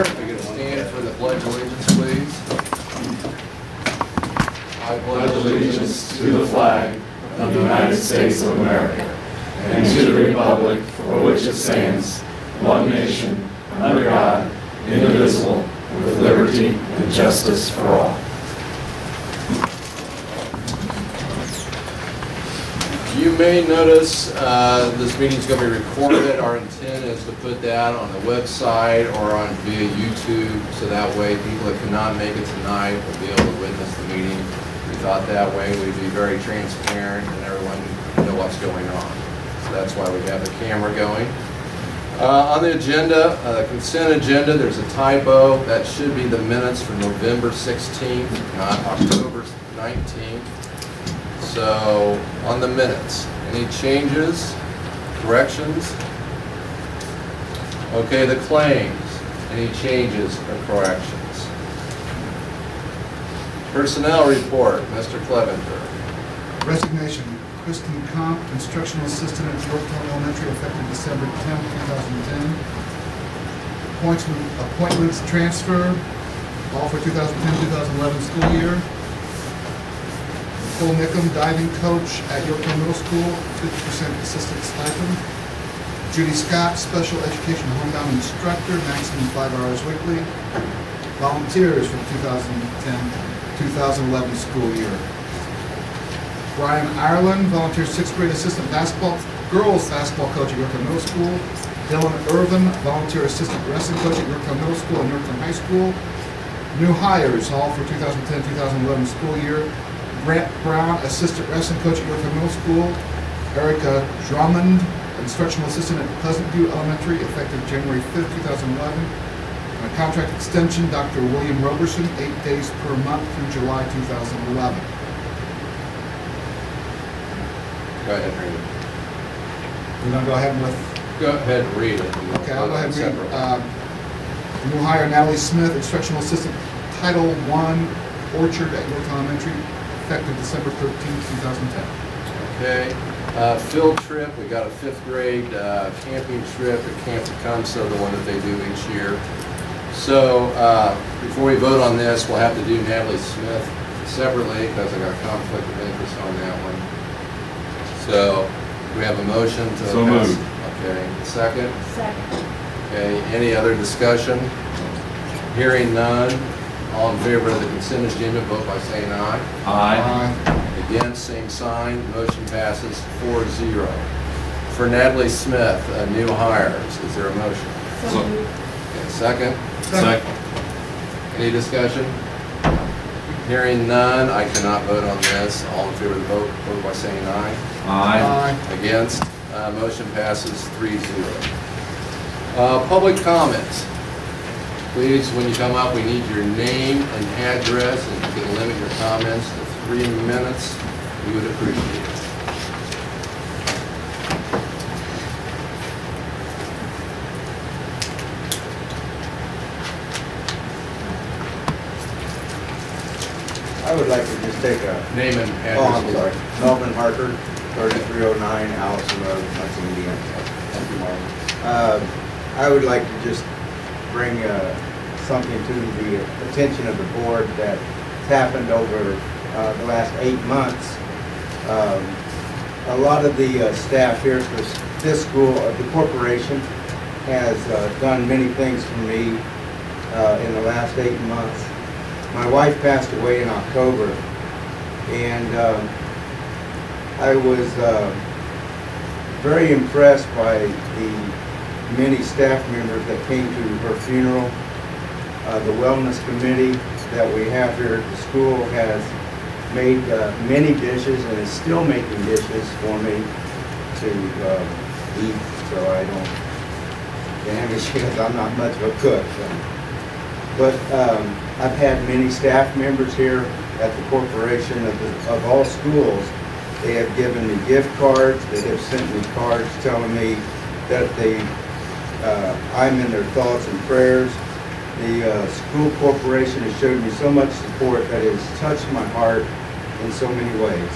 If we could stand for the Pledge of Allegiance, please. I pledge allegiance to the flag of the United States of America and to the republic for which it stands, one nation, under God, indivisible, with liberty and justice for all. You may notice this meeting is going to be recorded. Our intent is to put that on the website or on via YouTube, so that way people that cannot make it tonight will be able to witness the meeting. We thought that way we'd be very transparent and everyone would know what's going on. So that's why we have the camera going. On the agenda, consent agenda, there's a typo. That should be the minutes for November 16th, not October 19th. So, on the minutes, any changes, corrections? Okay, the claims, any changes or corrections? Personnel report, Mr. Clevenger. Resignation, Kristen Comp, instructional assistant at Yorktown Elementary, effective December 10, 2010. Appointments transfer, all for 2010-2011 school year. Nicole Nickham, diving coach at Yorktown Middle School, 50% assistant stipend. Judy Scott, special education homebound instructor, maximum 5 hours weekly. Volunteers for the 2010-2011 school year. Brian Ireland, volunteer 6th grade assistant girls basketball coach at Yorktown Middle School. Dylan Irvin, volunteer assistant wrestling coach at Yorktown Middle School and Yorktown High School. New hires, all for 2010-2011 school year. Grant Brown, assistant wrestling coach at Yorktown Middle School. Erica Drummond, instructional assistant at Pleasant View Elementary, effective January 5th, 2011. And a contract extension, Dr. William Roberson, 8 days per month through July 2011. Go ahead and read it. We're going to go ahead with... Go ahead and read it. Okay, I'll go ahead and read. New hire, Natalie Smith, instructional assistant, Title I, Orchard at Yorktown Elementary, effective December 13, 2010. Okay, field trip, we got a 5th grade camping trip at Camp Tecumseh, the one that they do each year. So before we vote on this, we'll have to do Natalie Smith separately because I got a conflict of interest on that one. So we have a motion to so pass. Moved. Okay, second? Second. Okay, any other discussion? Hearing none. All in favor of the consent agenda, vote by saying aye. Aye. Against, same sign. Motion passes 4-0. For Natalie Smith, new hires, is there a motion? So moved. Okay, second? Second. Any discussion? Hearing none, I cannot vote on this. All in favor of the vote by saying aye. Aye. Against, motion passes 3-0. Public comments. Please, when you come up, we need your name and address, and if you can limit your comments to 3 minutes, we would appreciate it. I would like to just take a... Name and Oh, address. I'm sorry. Melvin Harker, 3309 Allison Road, Muncie, Indiana. Thank you, Mark. I would like to just bring something to the attention of the board that happened over the last 8 months. A lot of the staff here for this school, the corporation, has done many things for me in the last 8 months. My wife passed away in October, and I was very impressed by the many staff members that came to her funeral. The wellness committee that we have here at the school has made many dishes and is still making dishes for me to eat, so I don't damage because I'm not much of a cook. So. But I've had many staff members here at the corporation of all schools. They have given me gift cards. They have sent me cards telling me that I'm in their thoughts and prayers. The school corporation has showed me so much support that has touched my heart in so many ways.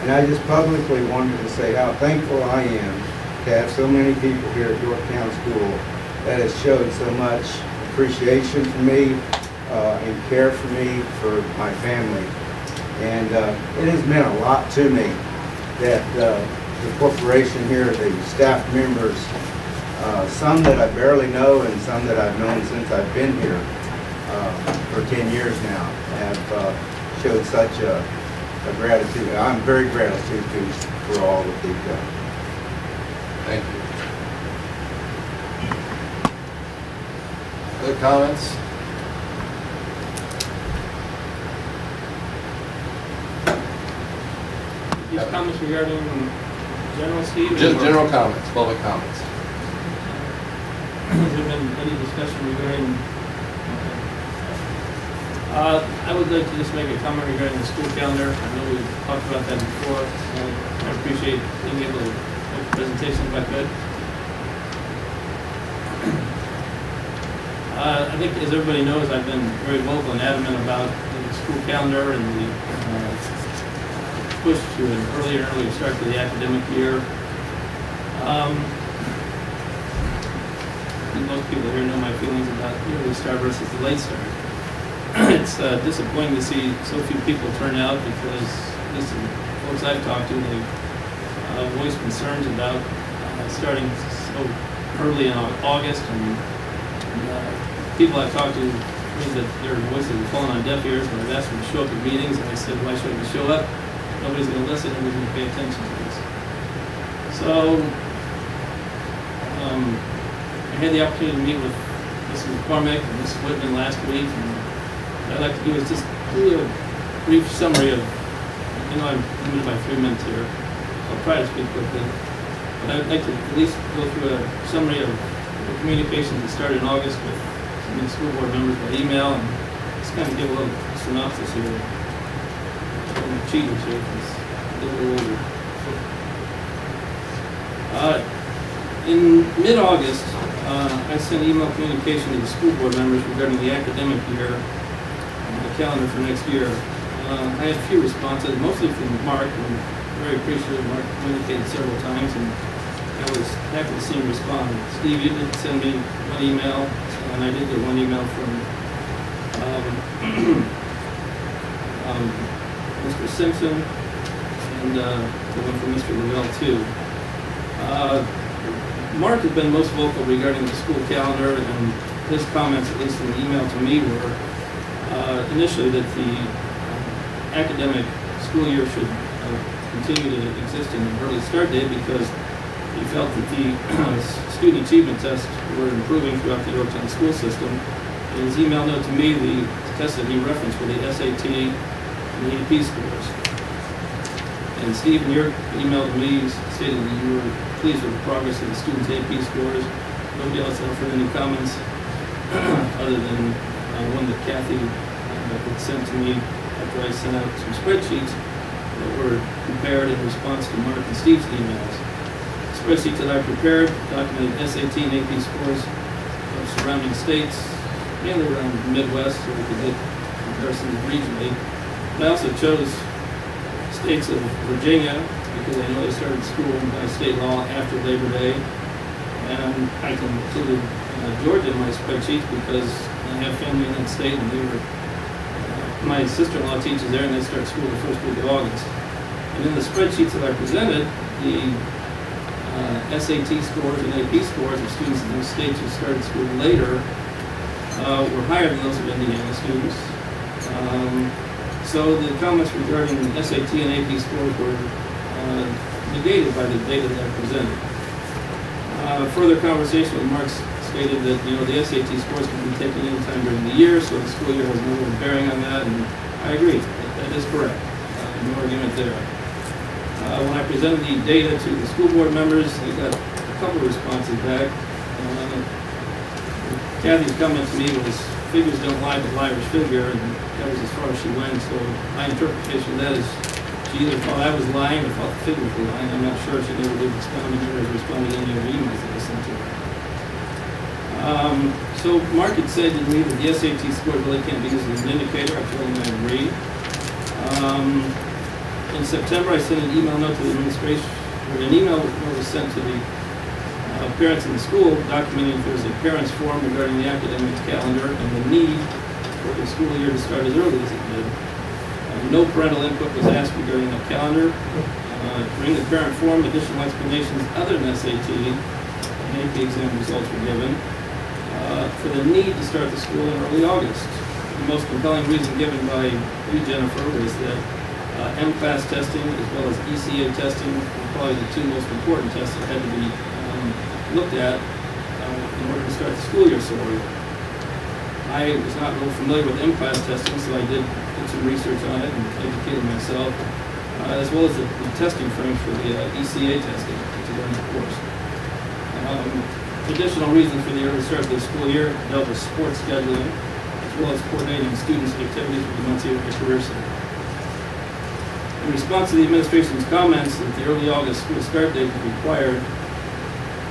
And I just publicly wanted to say how thankful I am to have so many people here at Yorktown School that has showed so much appreciation for me and care for me, for my family. And it has meant a lot to me that the corporation here, the staff members, some that I barely know and some that I've known since I've been here for 10 years now, have showed such a gratitude. I'm very gratitude for all that they've done. Thank you. Other comments? These comments regarding general, Steve? Just general comments, public comments. Has there been any discussion regarding? I would like to just make a comment regarding the school calendar. I know we've talked about that before. I appreciate being able to make a presentation if I could. I think, as everybody knows, I've been very vocal and adamant about the school calendar and the push to an earlier and earlier start to the academic year. Most people here know my feelings about the early start versus the late start. It's disappointing to see so few people turn out because this is folks I've talked to, they voice concerns about starting so early in August, and people I've talked to think that their voices are falling on deaf ears when I've asked them to show up at meetings, and I said, why shouldn't we show up? Nobody's going to listen, nobody's going to pay attention to this. So, I had the opportunity to meet with Mrs. McCormick and Mrs. Whitman last week, and what I'd like to do is just do a brief summary of, I'm limited by 3 minutes here. I'll try to speak quickly. But I'd like to at least go through a summary of the communications that started in August with some of the school board members by email, and just kind of give a little synopsis here. I'm cheaters here, because I'm a little older. In mid-August, I sent email communication to the school board members regarding the academic year, the calendar for next year. I had a few responses, mostly from Mark, and very appreciative. Mark communicated several times, and I was happy to see him respond. Steve, you did send me one email, and I did get one email from Mr. Simpson, and the one from Mr. Lavelle too. Mark has been most vocal regarding the school calendar, and his comments, at least in the email to me, were initially that the academic school year should continue to exist in an early start date because he felt that the student achievement tests were improving throughout the Yorktown school system. In his email note to me, the tests that he referenced were the SAT and the AP scores. And Steve, in your email to me, stated that you were pleased with the progress of the students' AP scores. Nobody else offered any comments other than one that Kathy had sent to me after I sent out some spreadsheets that were prepared in response to Mark and Steve's emails. The spreadsheets that I prepared documented SAT and AP scores of surrounding states, mainly around the Midwest, so we could get comparisons regionally. But I also chose states of Virginia, because I know they started school by state law after Labor Day, and I included Georgia in my spreadsheet because I have family in that state, and they were, my sister-in-law teaches there, and they start school the first week of August. And in the spreadsheets that I presented, the SAT scores and AP scores of students in those states who started school later were higher than those of Indiana students. So the comments regarding SAT and AP scores were negated by the data that I presented. Further conversation with Mark stated that the SAT scores can be taken anytime during the year, so the school year has no real bearing on that, and I agree. That is correct. No argument there. When I presented the data to the school board members, I got a couple of responses back. Kathy's comment to me was, figures don't lie, but liars figure, and that was as far as she went. So my interpretation of that is she either thought I was lying or thought the figures were lying. I'm not sure. She never did respond to me or responded to any of the emails that I sent to her. So Mark had said to me that the SAT score really can't be used as an indicator. I told him I agree. In September, I sent an email note to the administration, or an email was sent to the of parents in the school, documenting if there's a parents forum regarding the academic calendar and the need for the school year to start as early as it did. No parental input was asked regarding the calendar. During the parent forum, additional explanations other than SAT and AP exam results were given for the need to start the school in early August. The most compelling reason given by you, Jennifer, was that M-class testing as well as ECA testing were probably the two most important tests that had to be looked at in order to start the school year so early. I was not real familiar with M-class testing, so I did some research on it and educated myself, as well as the testing frames for the ECA testing to learn the course. Additional reasons for the early start of the school year dealt with sports scheduling, as well as coordinating students' activities with the Muncie Area Career Center. In response to the administration's comments that the early August school start date was required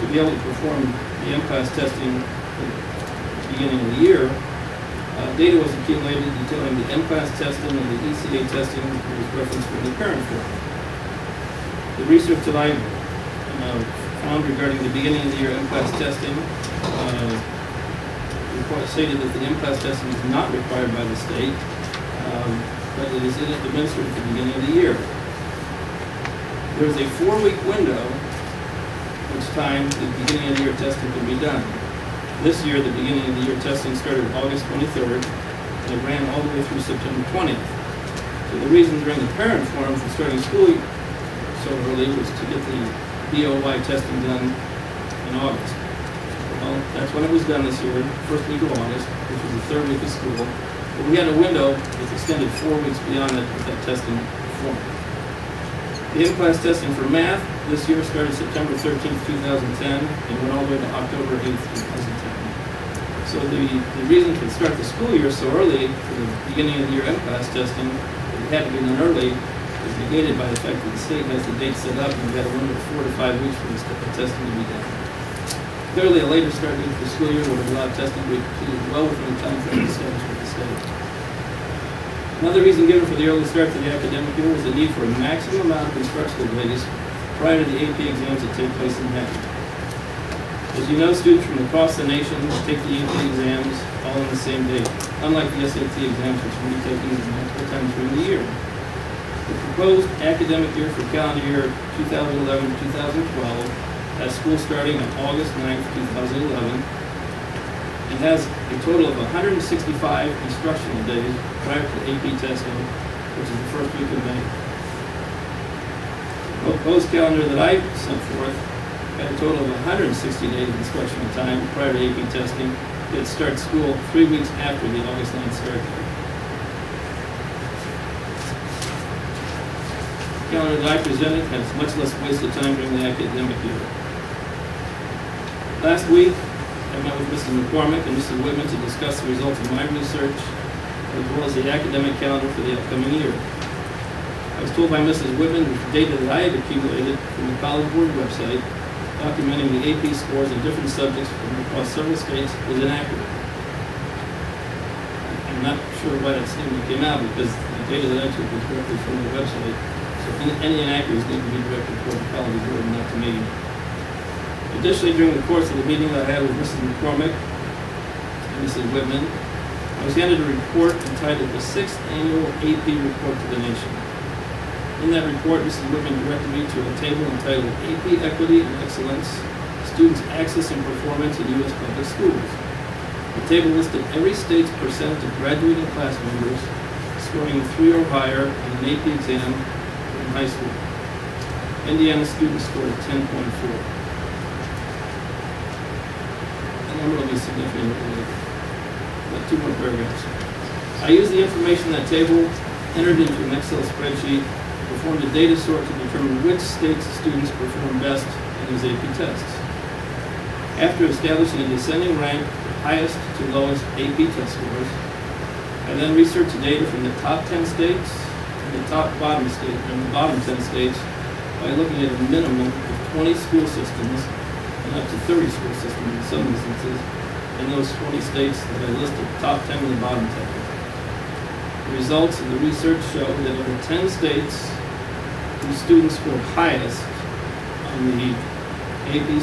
to be able to perform the M-class testing at the beginning of the year, data was accumulated detailing the M-class testing and the ECA testing that was referenced in the parent forum. The research that I found regarding the beginning of the year M-class testing stated that the M-class testing is not required by the state, but it is administered at the beginning of the year. There is a 4-week window which time the beginning of the year testing can be done. This year, the beginning of the year testing started August 23rd, and it ran all the way through September 20th. So the reason during the parent forum for starting school so early was to get the BOY testing done in August. Well, that's when it was done this year, first week of August, which was the 3rd week of school. But we had a window that extended 4 weeks beyond that with that testing performed. The in-class testing for math this year started September 13th, 2010, and went all the way to October 8th, 2010. So the reason to start the school year so early for the beginning of the year M-class testing, that it had to be done early, is negated by the fact that the state has the date set up and we've got a window of 4 to 5 weeks for this testing to be done. Clearly, a later start date for the school year would have allowed testing to be completed well within the time frame established with the state. Another reason given for the early start to the academic year was the need for a maximum amount of instructional days prior to the AP exams that take place in May. As you know, students from across the nation take the AP exams all on the same day, unlike the SAT exams, which can be taken multiple times during the year. The proposed academic year for calendar year 2011-2012 has school starting on August 9th, 2011, and has a total of 165 instructional days prior to AP testing, which is the first week of May. The proposed calendar that I sent forth had a total of 160 days of instructional time prior to AP testing. It starts school 3 weeks after the August 9th start date. The calendar that I presented has much less wasted time during the academic year. Last week, I met with Mrs. McCormick and Mrs. Whitman to discuss the results of my research, as well as the academic calendar for the upcoming year. I was told by Mrs. Whitman that the data that I had accumulated from the College Board website, documenting the AP scores in different subjects from across several states, was inaccurate. I'm not sure why that statement came out, because the data that I took was directly from the website. So any inaccuracies need to be directed toward the College Board and not to me. Additionally, during the course of the meeting that I had with Mrs. McCormick and Mrs. Whitman, I was handed a report entitled the 6th Annual AP Report to the Nation. In that report, Mrs. Whitman directed me to a table entitled AP Equity and Excellence, Students' Access and Performance in U.S. Public Schools. The table listed every state's percentage of graduating class members scoring 3 or higher on an AP exam in high school. Indiana students scored 10.4. Number will be significant. But 2 more paragraphs. I used the information in that table, entered into an Excel spreadsheet, performed a data sort to determine which states' students performed best in these AP tests. After establishing a descending rank of highest to lowest AP test scores, I then researched the data from the top 10 states and the bottom 10 states by looking at a minimum of 20 school systems and up to 30 school systems in some instances, in those 20 states that I listed, top 10 and the bottom 10. The results of the research show that of the 10 states whose students scored highest on the AP